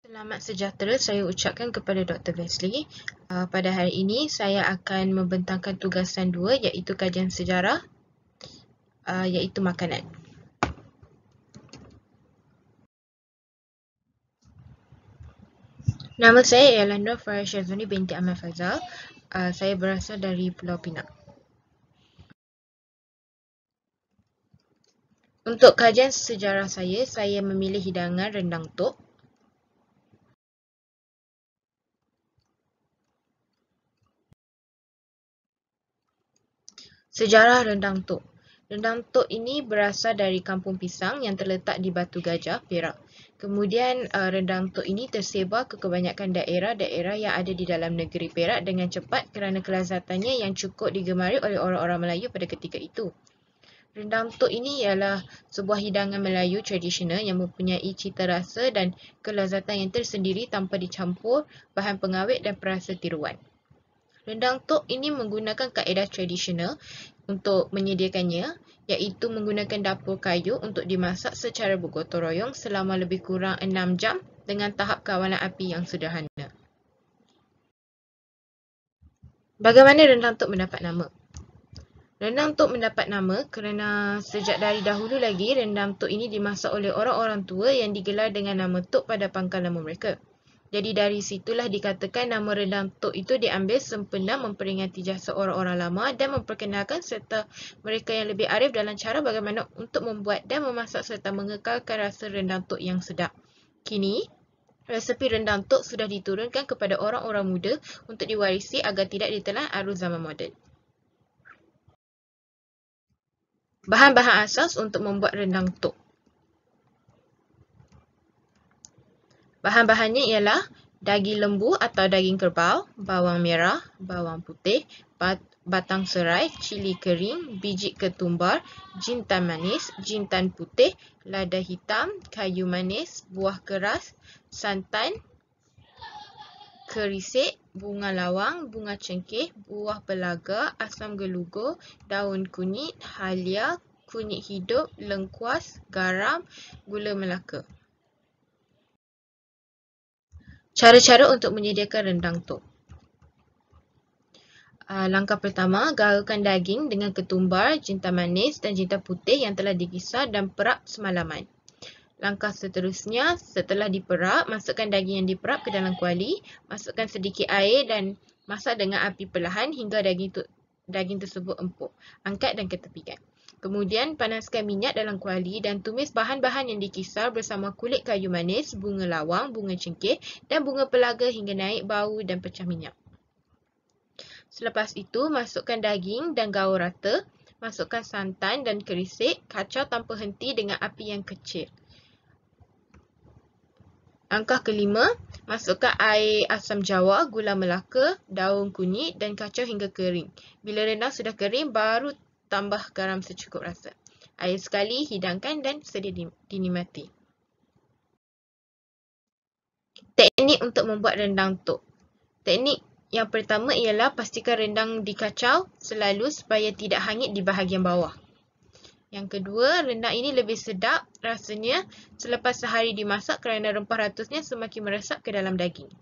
Selamat sejahtera saya ucapkan kepada Dr. Wesley. Pada hari ini saya akan membentangkan tugasan 2 iaitu kajian sejarah iaitu makanan. Nama saya ialah Nur Farah Syazwani binti Ahmad Fazal. Saya berasal dari Pulau Pinang. Untuk kajian sejarah saya memilih hidangan rendang tok. Sejarah rendang tok. Rendang tok ini berasal dari Kampung Pisang yang terletak di Batu Gajah, Perak. Kemudian rendang tok ini tersebar ke kebanyakan daerah-daerah yang ada di dalam negeri Perak dengan cepat kerana kelazatannya yang cukup digemari oleh orang-orang Melayu pada ketika itu. Rendang tok ini ialah sebuah hidangan Melayu tradisional yang mempunyai cita rasa dan kelazatan yang tersendiri tanpa dicampur bahan pengawet dan perasa tiruan. Rendang tok ini menggunakan kaedah tradisional untuk menyediakannya, iaitu menggunakan dapur kayu untuk dimasak secara bergotong royong selama lebih kurang 6 jam dengan tahap kawalan api yang sederhana. Bagaimana rendang tok mendapat nama? Rendang tok mendapat nama kerana sejak dari dahulu lagi rendang tok ini dimasak oleh orang-orang tua yang digelar dengan nama tok pada pangkal nama mereka. Jadi dari situlah dikatakan nama rendang tok itu diambil sempena memperingati jasa orang-orang lama dan memperkenalkan serta mereka yang lebih arif dalam cara bagaimana untuk membuat dan memasak serta mengekalkan rasa rendang tok yang sedap. Kini, resepi rendang tok sudah diturunkan kepada orang-orang muda untuk diwarisi agar tidak ditelan arus zaman moden. Bahan-bahan asas untuk membuat rendang tok. Bahan-bahannya ialah daging lembu atau daging kerbau, bawang merah, bawang putih, batang serai, cili kering, biji ketumbar, jintan manis, jintan putih, lada hitam, kayu manis, buah keras, santan, kerisik, bunga lawang, bunga cengkeh, buah pelaga, asam gelugur, daun kunyit, halia, kunyit hidup, lengkuas, garam, gula melaka. Cara-cara untuk menyediakan rendang tok. Langkah pertama, gaulkan daging dengan ketumbar, jintan manis dan jintan putih yang telah dikisar dan perap semalaman. Langkah seterusnya, setelah diperap, masukkan daging yang diperap ke dalam kuali, masukkan sedikit air dan masak dengan api perlahan hingga daging tersebut empuk. Angkat dan ketepikan. Kemudian panaskan minyak dalam kuali dan tumis bahan-bahan yang dikisar bersama kulit kayu manis, bunga lawang, bunga cengkeh dan bunga pelaga hingga naik bau dan pecah minyak. Selepas itu, masukkan daging dan gaul rata. Masukkan santan dan kerisik, kacau tanpa henti dengan api yang kecil. Langkah kelima, masukkan air asam jawa, gula melaka, daun kunyit dan kacau hingga kering. Bila rendang sudah kering, baru tambah garam secukup rasa. Air sekali, hidangkan dan sedia dinikmati. Teknik untuk membuat rendang tok. Teknik yang pertama ialah pastikan rendang dikacau selalu supaya tidak hangit di bahagian bawah. Yang kedua, rendang ini lebih sedap rasanya selepas sehari dimasak kerana rempah ratusnya semakin meresap ke dalam daging.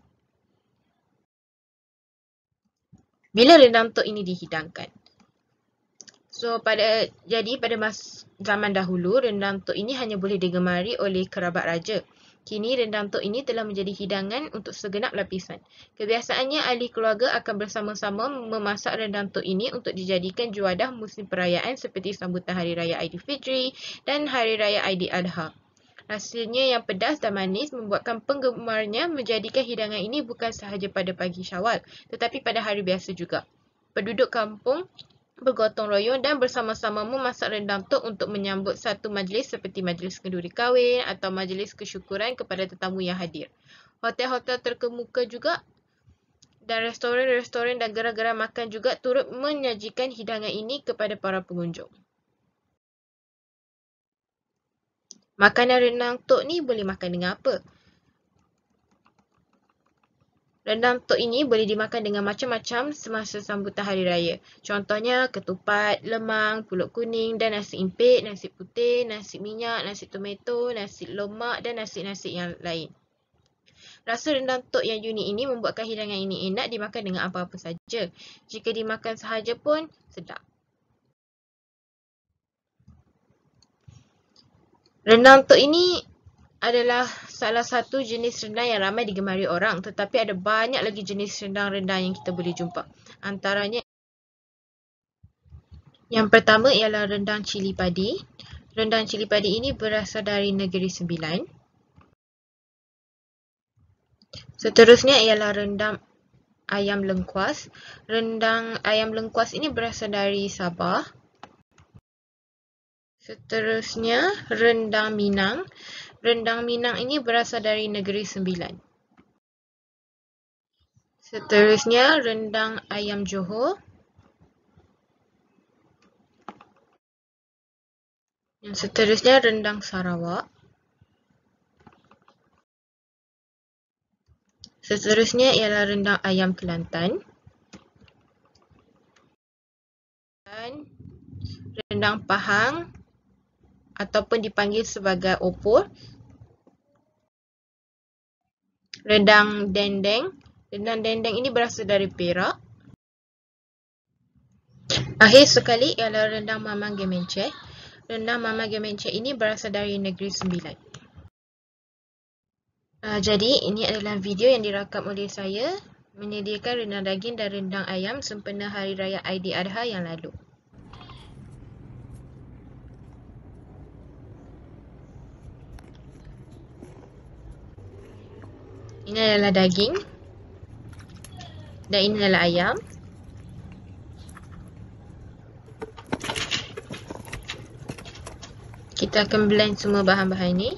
Bila rendang tok ini dihidangkan? Pada zaman dahulu, rendang tok ini hanya boleh digemari oleh kerabat raja. Kini rendang tok ini telah menjadi hidangan untuk segenap lapisan. Kebiasaannya ahli keluarga akan bersama-sama memasak rendang tok ini untuk dijadikan juadah musim perayaan seperti sambutan Hari Raya Aidilfitri dan Hari Raya Aidiladha. Rasanya yang pedas dan manis membuatkan penggemarnya menjadikan hidangan ini bukan sahaja pada pagi Syawal, tetapi pada hari biasa juga. Penduduk kampung bergotong royong dan bersama-sama memasak rendang tok untuk menyambut satu majlis seperti majlis kenduri kahwin atau majlis kesyukuran kepada tetamu yang hadir. Hotel-hotel terkemuka juga dan restoran-restoran dan gerai-gerai makan juga turut menyajikan hidangan ini kepada para pengunjung. Makanan rendang tok ni boleh makan dengan apa? Rendang tok ini boleh dimakan dengan macam-macam semasa sambutan hari raya. Contohnya ketupat, lemang, pulut kuning dan nasi impit, nasi putih, nasi minyak, nasi tomato, nasi lemak dan nasi-nasi yang lain. Rasa rendang tok yang unik ini membuatkan hidangan ini enak dimakan dengan apa-apa saja. Jika dimakan sahaja pun sedap. Rendang tok ini adalah salah satu jenis rendang yang ramai digemari orang, tetapi ada banyak lagi jenis rendang-rendang yang kita boleh jumpa. Antaranya, yang pertama ialah rendang cili padi. Rendang cili padi ini berasal dari Negeri Sembilan. Seterusnya ialah rendang ayam lengkuas. Rendang ayam lengkuas ini berasal dari Sabah. Seterusnya, rendang Minang. Rendang Minang ini berasal dari Negeri Sembilan. Seterusnya, rendang ayam Johor. Yang seterusnya, rendang Sarawak. Seterusnya ialah rendang ayam Kelantan. Dan rendang Pahang ataupun dipanggil sebagai opor. Rendang dendeng. Rendang dendeng ini berasal dari Perak. Akhir sekali ialah rendang Mamang Gemenceh. Rendang Mamang Gemenceh ini berasal dari Negeri Sembilan. Jadi, ini adalah video yang dirakam oleh saya menyediakan rendang daging dan rendang ayam sempena Hari Raya Aidiladha yang lalu. Ini adalah daging dan ini adalah ayam. Kita akan blend semua bahan-bahan ini.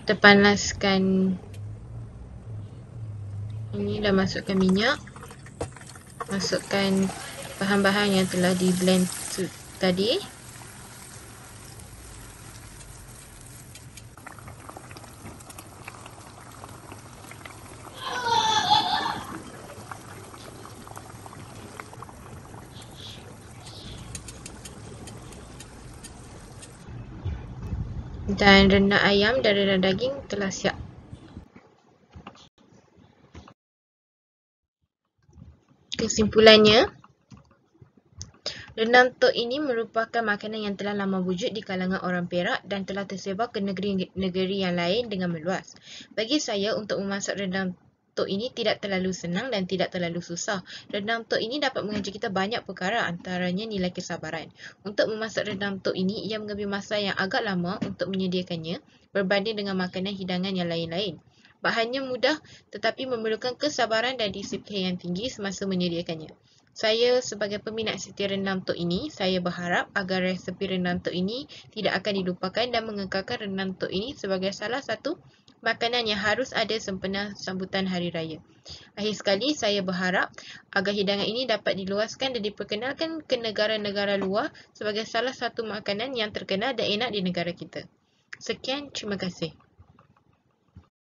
Kita panaskan ini, dah masukkan minyak. Masukkan bahan-bahan yang telah di blend tadi. Dan rendang ayam dan rendang daging telah siap. Kesimpulannya, rendang tok ini merupakan makanan yang telah lama wujud di kalangan orang Perak dan telah tersebar ke negeri-negeri yang lain dengan meluas. Bagi saya, untuk memasak rendang tok ini tidak terlalu senang dan tidak terlalu susah. Rendang tok ini dapat mengajar kita banyak perkara, antaranya nilai kesabaran. Untuk memasak rendang tok ini, ia mengambil masa yang agak lama untuk menyediakannya berbanding dengan makanan hidangan yang lain-lain. Bahannya mudah tetapi memerlukan kesabaran dan disiplin yang tinggi semasa menyediakannya. Saya sebagai peminat setia rendang tok ini, saya berharap agar resepi rendang tok ini tidak akan dilupakan dan mengekalkan rendang tok ini sebagai salah satu makanan yang harus ada sempena sambutan Hari Raya. Akhir sekali, saya berharap agar hidangan ini dapat diluaskan dan diperkenalkan ke negara-negara luar sebagai salah satu makanan yang terkenal dan enak di negara kita. Sekian, terima kasih.